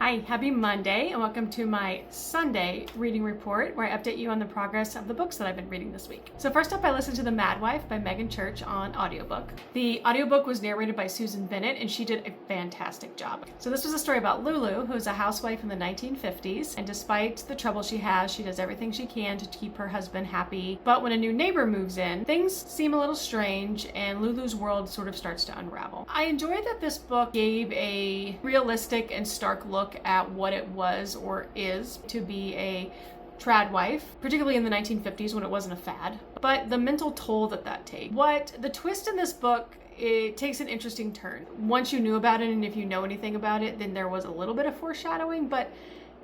Hi, happy Monday, and welcome to my Sunday reading report, where I update you on the progress of the books that I've been reading this week. So first up, I listened to The Mad Wife by Meagan on audiobook. The audiobook was narrated by Susan Bennett, and she did a fantastic job. So this was a story about Lulu, who's a housewife in the 1950s, and despite the trouble she has, she does everything she can to keep her husband happy. But when a new neighbor moves in, things seem a little strange, and Lulu's world sort of starts to unravel. I enjoyed that this book gave a realistic and stark look at what it was or is to be a trad wife, particularly in the 1950s when it wasn't a fad, but the mental toll that takes. The twist in this book, it takes an interesting turn. Once you knew about it, and if you know anything about it, then there was a little bit of foreshadowing, but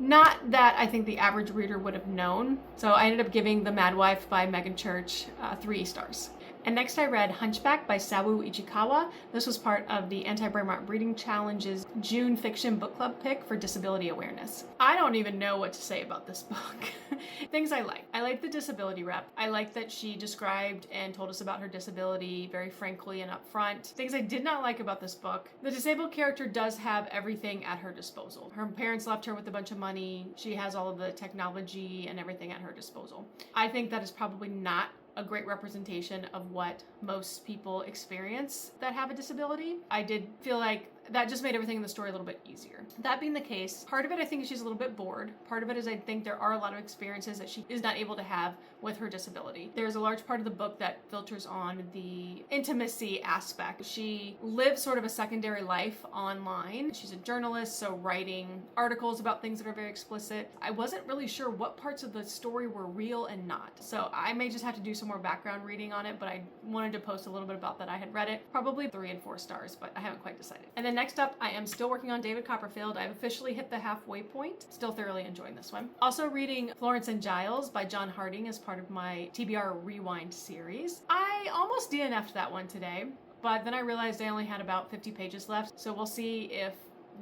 not that I think the average reader would have known. So I ended up giving The Mad Wife by Meagan 3 stars. And next I read Hunchback by Saou Ichikawa. This was part of the Anti-Brainrot Reading Challenge's June Fiction Book Club pick for disability awareness. I don't even know what to say about this book. Things I like. I like the disability rep. I like that she described and told us about her disability very frankly and upfront. Things I did not like about this book. The disabled character does have everything at her disposal. Her parents left her with a bunch of money. She has all of the technology and everything at her disposal. I think that is probably not a great representation of what most people experience that have a disability. I did feel like that just made everything in the story a little bit easier. That being the case, part of it I think she's a little bit bored. Part of it is I think there are a lot of experiences that she is not able to have with her disability. There's a large part of the book that filters on the intimacy aspect. She lives sort of a secondary life online. She's a journalist, so writing articles about things that are very explicit. I wasn't really sure what parts of the story were real and not. So I may just have to do some more background reading on it, but I wanted to post a little bit about that. I had read it, probably 3 and 4 stars, but I haven't quite decided. And then next up, I am still working on David Copperfield. I've officially hit the halfway point. Still thoroughly enjoying this one. Also reading Florence and Giles by John Harding as part of my TBR Rewind series. I almost DNF'd that one today, but then I realized I only had about 50 pages left, so we'll see if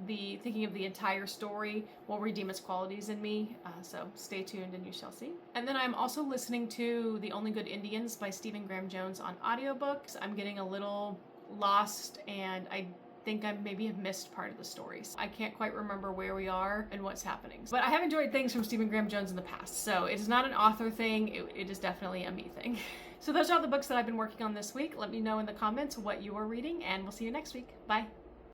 thinking of the entire story will redeem its qualities in me, so stay tuned and you shall see. And then I'm also listening to The Only Good Indians by Stephen Graham Jones on audiobooks. I'm getting a little lost, and I think I maybe have missed part of the stories. I can't quite remember where we are and what's happening. But I have enjoyed things from Stephen Graham Jones in the past, so it is not an author thing, it is definitely a me thing. So those are all the books that I've been working on this week. Let me know in the comments what you are reading, and we'll see you next week. Bye.